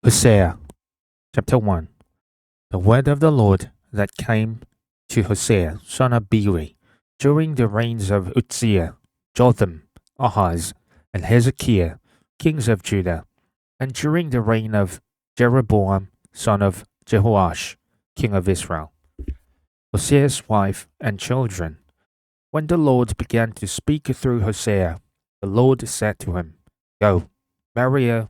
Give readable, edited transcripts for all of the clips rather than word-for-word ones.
Hosea chapter 1. The word of the Lord that came to Hosea, son of Beeri, during the reigns of Uzziah, Jotham, Ahaz, and Hezekiah, kings of Judah, and during the reign of Jeroboam, son of Jehoash, king of Israel. Hosea's wife and children. When the Lord began to speak through Hosea, the Lord said to him, Go, marry a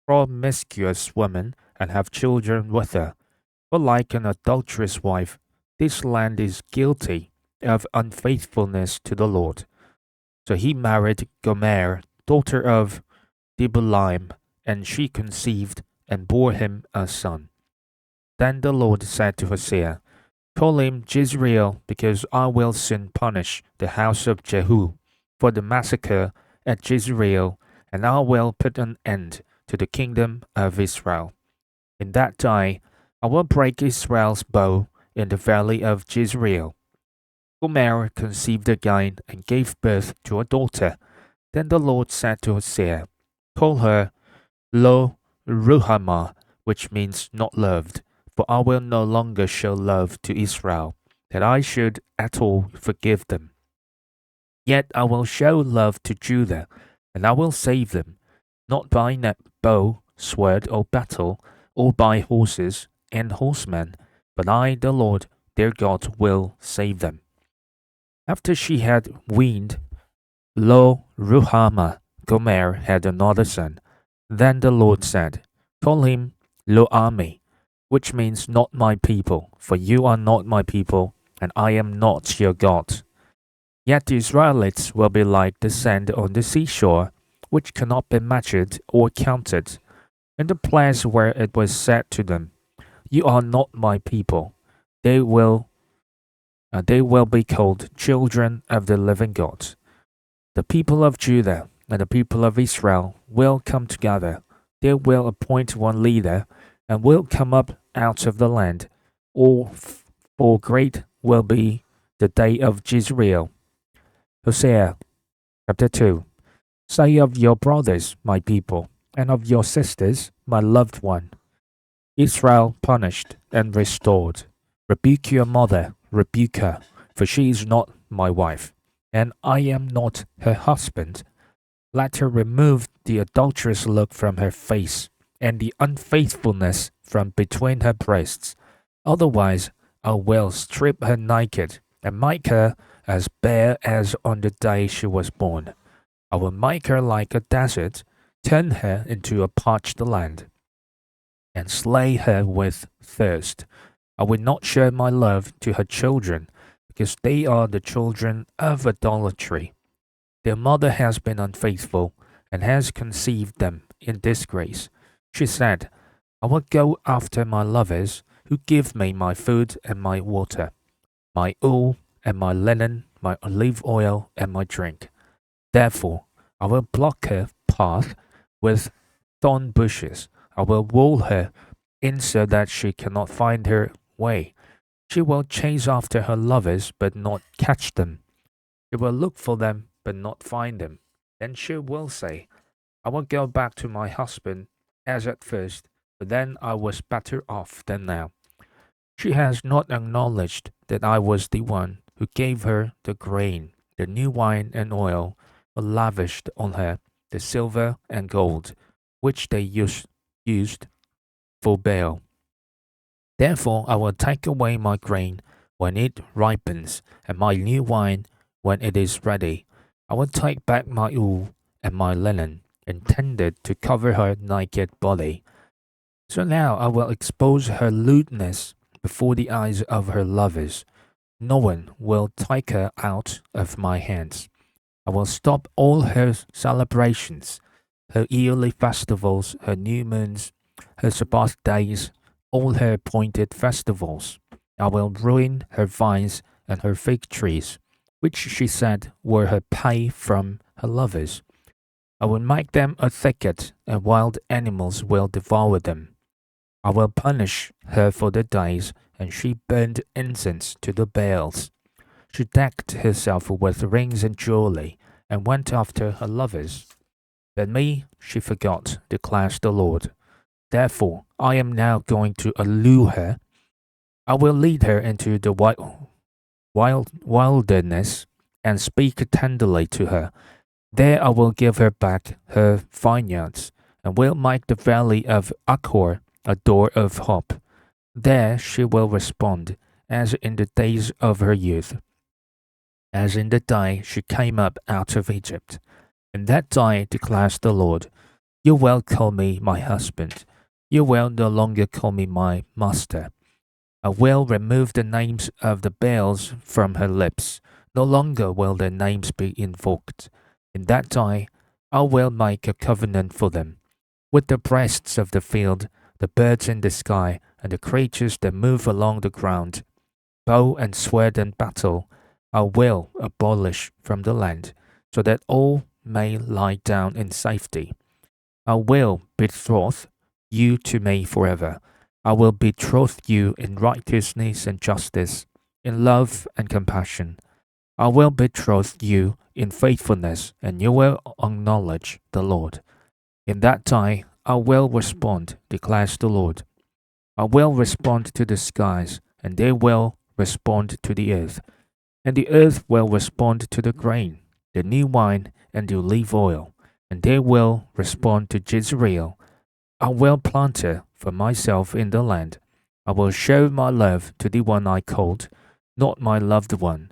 promiscuous woman and have children with her. For like an adulterous wife, this land is guilty of unfaithfulness to the Lord. So he married Gomer, daughter of Dibulaim, and she conceived and bore him a son. Then the Lord said to Hosea, Call him Jezreel, because I will soon punish the house of Jehu for the massacre at Jezreel, and I will put an end to the kingdom of Israel. In that day, I will break Israel's bow in the valley of Jezreel. Gomer conceived again and gave birth to a daughter. Then the Lord said to Hosea, Call her Lo Ruhamah, which means not loved, for I will no longer show love to Israel, that I should at all forgive them. Yet I will show love to Judah, and I will save them, not by bow, sword, or battle, or by horses and horsemen, but I, the Lord their God, will save them. After she had weaned Lo Ruhamah, Gomer had another son. Then the Lord said, Call him Lo Ami, which means not my people, for you are not my people, and I am not your God. Yet the Israelites will be like the sand on the seashore, which cannot be measured or counted. In the place where it was said to them, You are not my people, they will be called children of the living God. The people of Judah and the people of Israel will come together. They will appoint one leader and will come up out of the land. For great will be the day of Jezreel. Hosea chapter 2. Say of your brothers, my people, and of your sisters, my loved one, Israel punished and restored. Rebuke your mother, rebuke her, for she is not my wife, and I am not her husband. Let her remove the adulterous look from her face, and the unfaithfulness from between her breasts. Otherwise, I will strip her naked, and make her as bare as on the day she was born. I will make her like a desert, turn her into a parched land, and slay her with thirst. I will not show my love to her children, because they are the children of idolatry. Their mother has been unfaithful, and has conceived them in disgrace. She said, I will go after my lovers, who give me my food and my water, my wool and my linen, my olive oil and my drink. Therefore, I will block her path with thorn bushes. I will wall her in so that she cannot find her way. She will chase after her lovers, but not catch them. She will look for them, but not find them. Then she will say, I will go back to my husband as at first, but then I was better off than now. She has not acknowledged that I was the one who gave her the grain, the new wine and oil, were lavished on her, the silver and gold, which they used for Baal. Therefore I will take away my grain when it ripens, and my new wine when it is ready. I will take back my wool and my linen, intended to cover her naked body. So now I will expose her lewdness before the eyes of her lovers. No one will take her out of my hands. I will stop all her celebrations, her yearly festivals, her new moons, her Sabbath days, all her appointed festivals. I will ruin her vines and her fig trees, which she said were her pay from her lovers. I will make them a thicket, and wild animals will devour them. I will punish her for the days, and she burned incense to the Baals. She decked herself with rings and jewelry, and went after her lovers. But me she forgot, declares the Lord. Therefore, I am now going to allure her. I will lead her into the wilderness and speak tenderly to her. There I will give her back her vineyards, and will make the valley of Achor a door of hope. There she will respond, as in the days of her youth, as in the day she came up out of Egypt. In that day, declares the Lord, you will call me my husband. You will no longer call me my master. I will remove the names of the Baals from her lips. No longer will their names be invoked. In that day, I will make a covenant for them. With the beasts of the field, the birds in the sky, and the creatures that move along the ground, bow and sword and battle, I will abolish from the land, so that all may lie down in safety. I will betroth you to me forever. I will betroth you in righteousness and justice, in love and compassion. I will betroth you in faithfulness, and you will acknowledge the Lord. In that time I will respond, declares the Lord. I will respond to the skies, and they will respond to the earth, and the earth will respond to the grain, the new wine, and the olive oil, and they will respond to Jezreel. I will plant her for myself in the land. I will show my love to the one I called, not my loved one.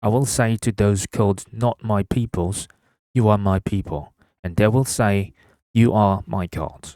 I will say to those called not my peoples, you are my people, and they will say, you are my God.